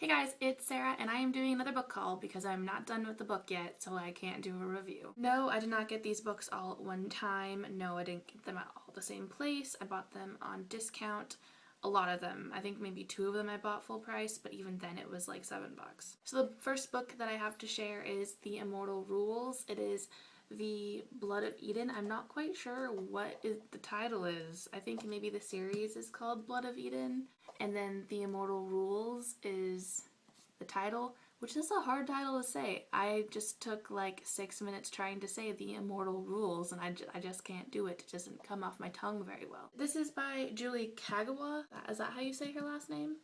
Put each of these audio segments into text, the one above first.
Hey guys, it's Sarah and I am doing another book haul because I'm not done with the book yet, so I can't do a review. No, I did not get these books all at one time. No, I didn't get them at all the same place. I bought them on discount. A lot of them. I think maybe 2 of them I bought full price, but even then it was like $7. So the first book that I have to share is The Immortal Rules. It is The Blood of Eden. I'm not quite sure what the title is. I think maybe the series is called Blood of Eden, and then The Immortal Rules is the title, which is a hard title to say. I just took like 6 minutes trying to say The Immortal Rules, and I just can't do it. It doesn't come off my tongue very well. This is by Julie Kagawa. Is that how you say her last name?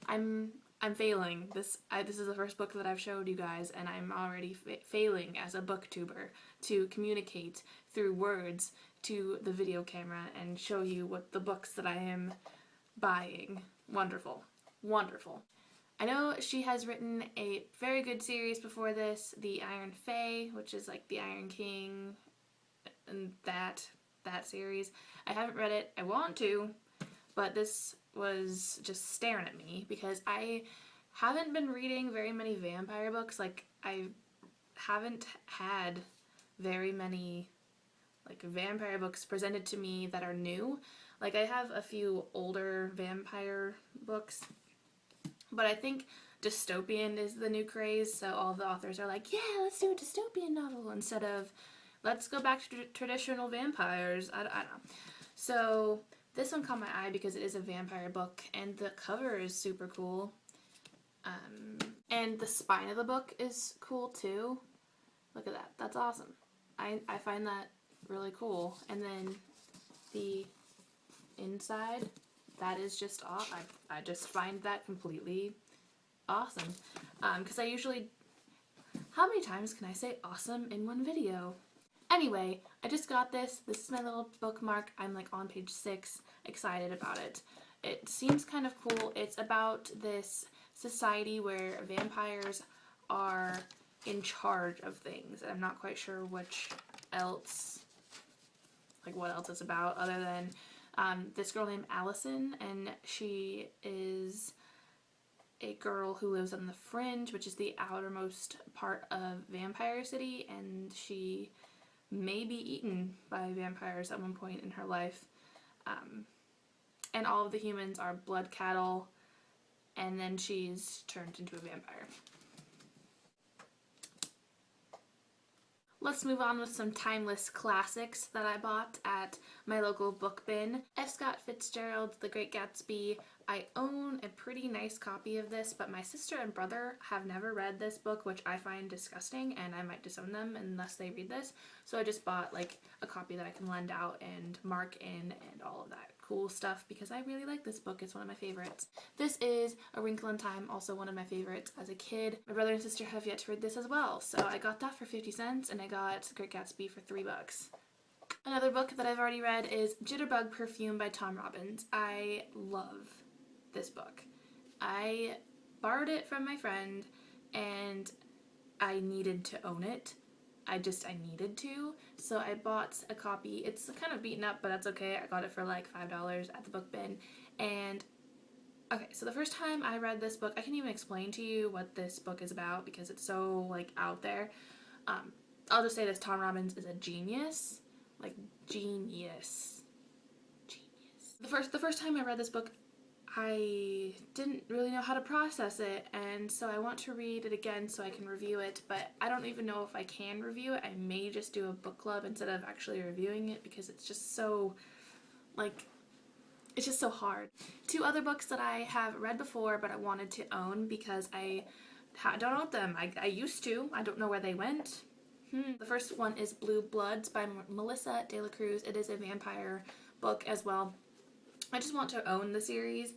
I'm failing. This is the first book that I've showed you guys, and I'm already failing as a booktuber to communicate through words to the video camera and show you what the books that I am buying. Wonderful. Wonderful. I know she has written a very good series before this, The Iron Fae, which is like The Iron King and that series. I haven't read it. I want to, but this was just staring at me because I haven't been reading very many vampire books. Like, I haven't had very many like vampire books presented to me that are new. Like, I have a few older vampire books, but I think dystopian is the new craze, so all the authors are like, yeah, let's do a dystopian novel instead of let's go back to traditional vampires. I don't know. So this one caught my eye because it is a vampire book and the cover is super cool. And the spine of the book is cool too. Look at that. That's awesome. I find that really cool. And then the inside, that is just I just find that completely awesome. Because I usually, how many times can I say awesome in one video? Anyway, I just got this. This is my little bookmark. I'm like on page 6, excited about it. It seems kind of cool. It's about this society where vampires are in charge of things. I'm not quite sure what else it's about other than this girl named Allison, and she is a girl who lives on the Fringe, which is the outermost part of Vampire City, and she may be eaten by vampires at one point in her life. And all of the humans are blood cattle, and then she's turned into a vampire. Let's move on with some timeless classics that I bought at my local book bin. F. Scott Fitzgerald's The Great Gatsby. I own a pretty nice copy of this, but my sister and brother have never read this book, which I find disgusting, and I might disown them unless they read this. So I just bought like a copy that I can lend out and mark in and all of that cool stuff because I really like this book. It's one of my favorites. This is A Wrinkle in Time, also one of my favorites as a kid. My brother and sister have yet to read this as well, so I got that for 50 cents and I got Great Gatsby for $3. Another book that I've already read is Jitterbug Perfume by Tom Robbins. I love this book. I borrowed it from my friend and I needed to own it. I needed to, so I bought a copy. It's kind of beaten up, but that's okay. I got it for like $5 at the book bin. And okay, so the first time I read this book, I can't even explain to you what this book is about because it's so like out there. I'll just say this: Tom Robbins is a genius, like genius. The first time I read this book, I didn't really know how to process it, and so I want to read it again so I can review it, but I don't even know if I can review it. I may just do a book club instead of actually reviewing it because it's just so, like, it's just so hard. 2 other books that I have read before but I wanted to own because I don't own them. I used to. I don't know where they went. The first one is Blue Bloods by Melissa De La Cruz. It is a vampire book as well. I just want to own the series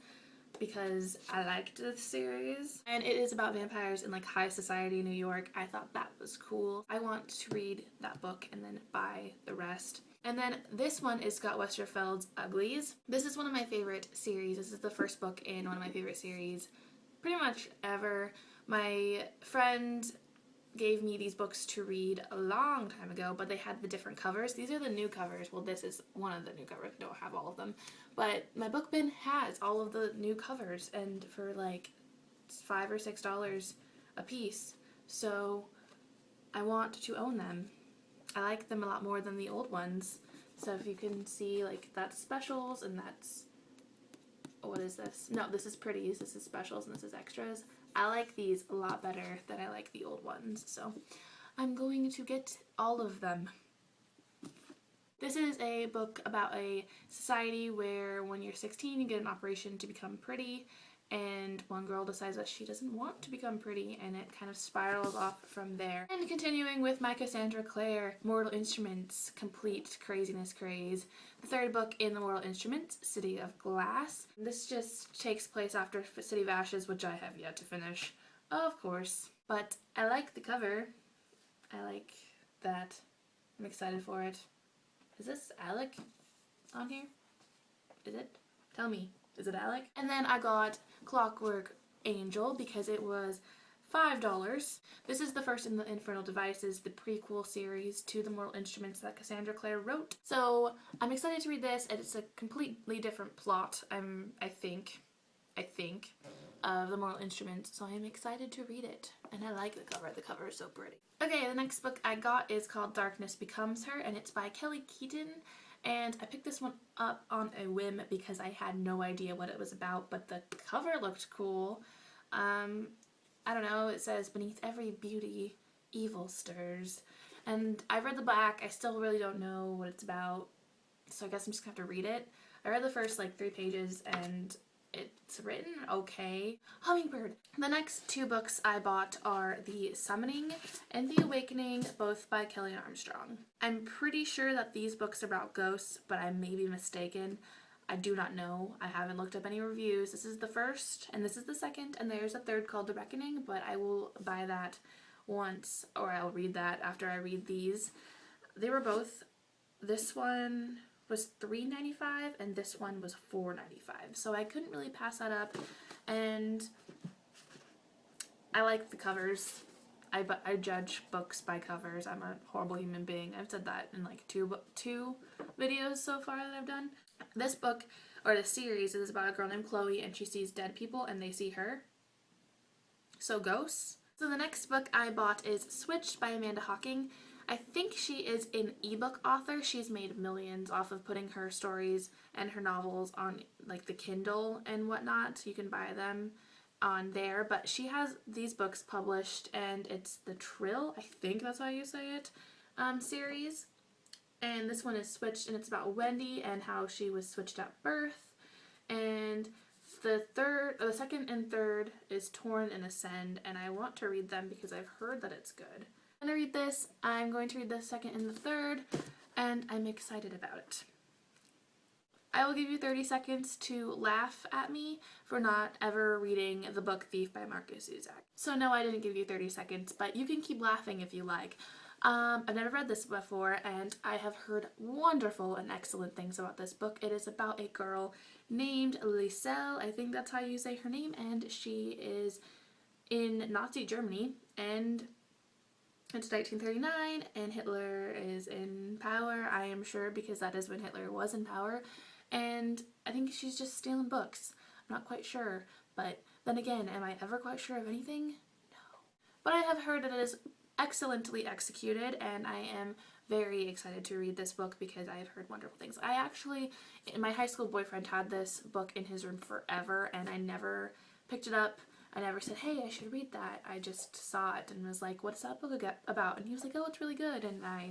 because I liked this series. And it is about vampires in like high society New York. I thought that was cool. I want to read that book and then buy the rest. And then this one is Scott Westerfeld's Uglies. This is one of my favorite series. This is the first book in one of my favorite series pretty much ever. My friend gave me these books to read a long time ago, but they had the different covers. These are the new covers. Well, this is one of the new covers. I don't have all of them. But my book bin has all of the new covers, and for like $5 or $6 a piece. So I want to own them. I like them a lot more than the old ones. So if you can see, like, that's specials and that's, what is this? No, this is pretties, this is specials, and this is extras. I like these a lot better than I like the old ones. So I'm going to get all of them. This is a book about a society where when you're 16 you get an operation to become pretty, and one girl decides that she doesn't want to become pretty, and it kind of spirals off from there. And continuing with my Cassandra Clare Mortal Instruments complete craziness craze, the third book in the Mortal Instruments, City of Glass. This just takes place after City of Ashes, which I have yet to finish, of course. But I like the cover. I like that. I'm excited for it. Is this Alec on here? Is it? Tell me. Is it Alec? And then I got Clockwork Angel because it was $5. This is the first in the Infernal Devices, the prequel series to the Mortal Instruments that Cassandra Clare wrote. So I'm excited to read this, and it's a completely different plot, I think, of the Mortal Instruments, so I'm excited to read it. And I like the cover. The cover is so pretty. Okay, the next book I got is called Darkness Becomes Her, and it's by Kelly Keaton. And I picked this one up on a whim because I had no idea what it was about, but the cover looked cool. I don't know, it says, beneath every beauty, evil stirs. And I read the back, I still really don't know what it's about, so I guess I'm just gonna have to read it. I read the first like 3 pages and it's written okay. Hummingbird. The next 2 books I bought are The Summoning and The Awakening, both by Kelly Armstrong. I'm pretty sure that these books are about ghosts, but I may be mistaken. I do not know. I haven't looked up any reviews. This is the first, and this is the second, and there's a third called The Reckoning, but I will buy that once, or I'll read that after I read these. They were both, this one was $3.95 and this one was $4.95, so I couldn't really pass that up, and I like the covers. I judge books by covers. I'm a horrible human being. I've said that in like two videos so far that I've done. This book, or the series, is about a girl named Chloe, and she sees dead people and they see her. So ghosts. So the next book I bought is Switched by Amanda Hocking. I think she is an ebook author. She's made millions off of putting her stories and her novels on like the Kindle and whatnot. You can buy them on there, but she has these books published, and it's the Trill, I think that's how you say it, series. And this one is Switched, and it's about Wendy and how she was switched at birth. And the second and third is Torn and Ascend, and I want to read them because I've heard that it's good. I'm going to read this. I'm going to read the second and the third, and I'm excited about it. I will give you 30 seconds to laugh at me for not ever reading the book Thief by Marcus Zusak. So no, I didn't give you 30 seconds, but you can keep laughing if you like. I've never read this before, and I have heard wonderful and excellent things about this book. It is about a girl named Liselle, I think that's how you say her name, and she is in Nazi Germany, and it's 1939, and Hitler is in power, I am sure, because that is when Hitler was in power, and I think she's just stealing books. I'm not quite sure, but then again, am I ever quite sure of anything? No. But I have heard that it is excellently executed, and I am very excited to read this book because I have heard wonderful things. My high school boyfriend had this book in his room forever, and I never picked it up. I never said, hey, I should read that. I just saw it and was like, what's that book about? And he was like, oh, it's really good. And I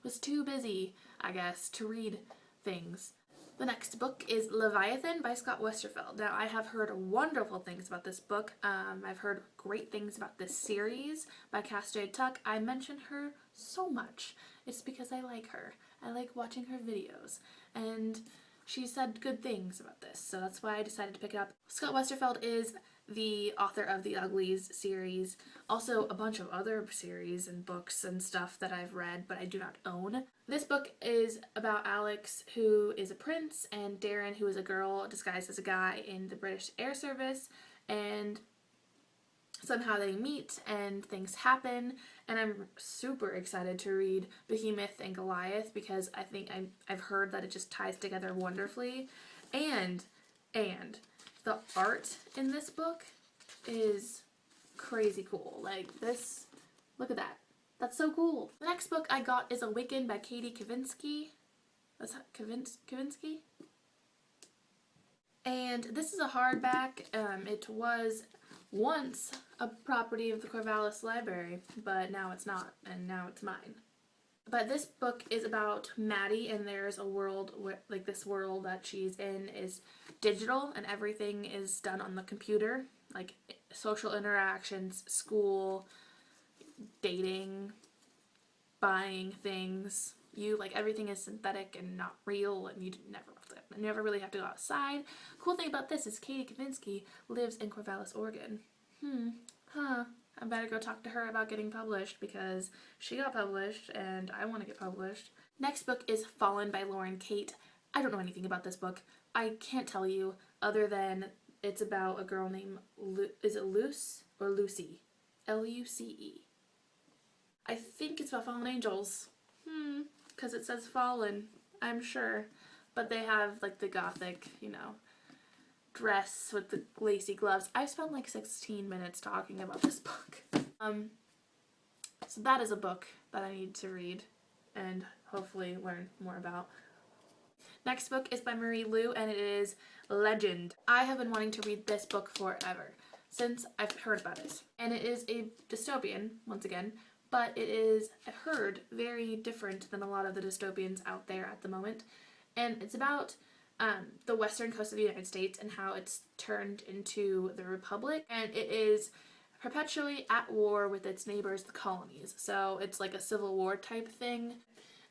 was too busy, I guess, to read things. The next book is Leviathan by Scott Westerfeld. Now, I have heard wonderful things about this book. I've heard great things about this series by Cass Jade Tuck. I mention her so much. It's because I like her. I like watching her videos. And she said good things about this, so that's why I decided to pick it up. Scott Westerfeld is the author of the Uglies series, also a bunch of other series and books and stuff that I've read but I do not own. This book is about Alex, who is a prince, and Darren, who is a girl disguised as a guy in the British Air Service, and somehow they meet and things happen, and I'm super excited to read Behemoth and Goliath because I've heard that it just ties together wonderfully, and The art in this book is crazy cool. Like this, look at that. That's so cool. The next book I got is Awakened by Katie Kavinsky. That's Kavinsky? And this is a hardback. It was once a property of the Corvallis Library, but now it's not, and now it's mine. But this book is about Maddie, and there's a world where, like, this world that she's in is digital, and everything is done on the computer, like social interactions, school, dating, buying things. Everything is synthetic and not real, and you never really have to go outside. Cool thing about this is Katie Kavinsky lives in Corvallis, Oregon. I better go talk to her about getting published because she got published and I want to get published. Next book is Fallen by Lauren Kate. I don't know anything about this book. I can't tell you other than it's about a girl named is it Luce or Lucy? Luce. I think it's about fallen angels. Because it says fallen, I'm sure. But they have like the gothic, dress with the lacy gloves. I spent like 16 minutes talking about this book. So that is a book that I need to read and hopefully learn more about. Next book is by Marie Lu, and it is Legend. I have been wanting to read this book forever, since I've heard about it. And it is a dystopian, once again, but it is, I heard, very different than a lot of the dystopians out there at the moment. And it's about the western coast of the United States and how it's turned into the Republic. And it is perpetually at war with its neighbors, the colonies. So it's like a Civil War type thing.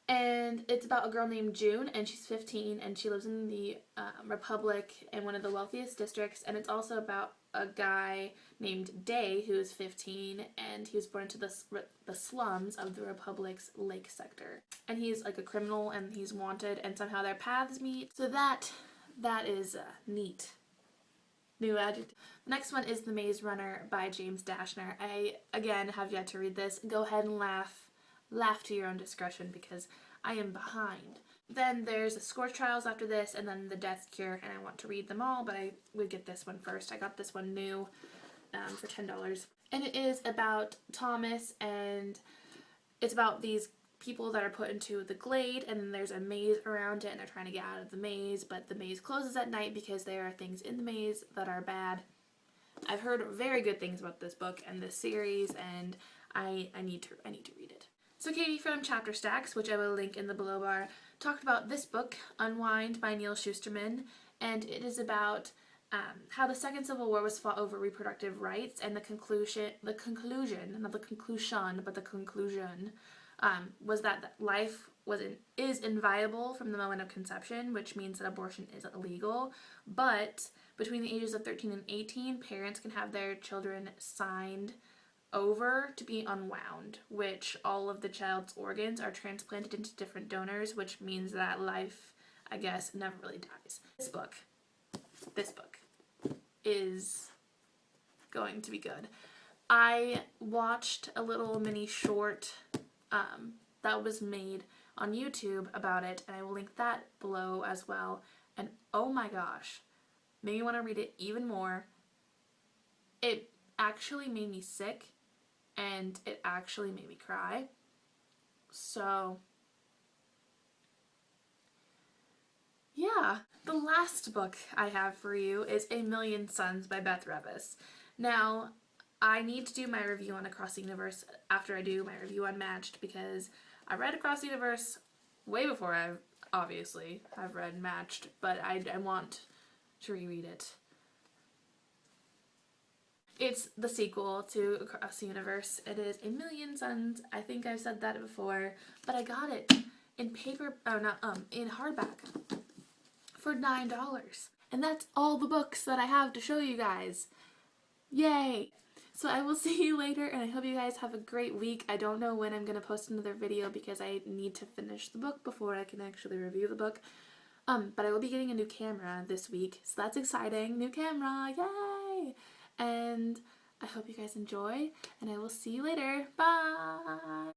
And it's about a girl named June, and she's 15, and she lives in the Republic in one of the wealthiest districts. And it's also about a guy named Day who is 15, and he was born into the slums of the Republic's lake sector. And he's like a criminal, and he's wanted, and somehow their paths meet. So that is neat. New adjective. The next one is The Maze Runner by James Dashner. I, again, have yet to read this. Go ahead and laugh to your own discretion because I am behind. Then there's the Scorch Trials after this, and then The Death Cure, and I want to read them all, but I would get this one first. I got this one new for $10. And it is about Thomas, and it's about these people that are put into the glade, and then there's a maze around it, and they're trying to get out of the maze, but the maze closes at night because there are things in the maze that are bad. I've heard very good things about this book and this series, and I need to read it. So Katie from Chapter Stacks, which I will link in the below bar, talked about this book, Unwind by Neil Shusterman, and it is about how the Second Civil War was fought over reproductive rights, and the conclusion was that life is inviolable from the moment of conception, which means that abortion is illegal, but between the ages of 13 and 18, parents can have their children signed over to be unwound, which all of the child's organs are transplanted into different donors, which means that life, I guess, never really dies. This book is going to be good. I watched a little mini short that was made on YouTube about it, and I will link that below as well. And oh my gosh, made me want to read it even more. It actually made me sick, and it actually made me cry. So yeah, the last book I have for you is A Million Suns by Beth Revis. Now, I need to do my review on Across the Universe after I do my review on Matched, because I read Across the Universe way before I've read Matched, but I want to reread it. It's the sequel to Across the Universe. It is A Million Suns. I think I've said that before, but I got it in in hardback for $9. And that's all the books that I have to show you guys. Yay! So I will see you later, and I hope you guys have a great week. I don't know when I'm going to post another video because I need to finish the book before I can actually review the book. But I will be getting a new camera this week, so that's exciting. New camera, yay! And I hope you guys enjoy, and I will see you later. Bye!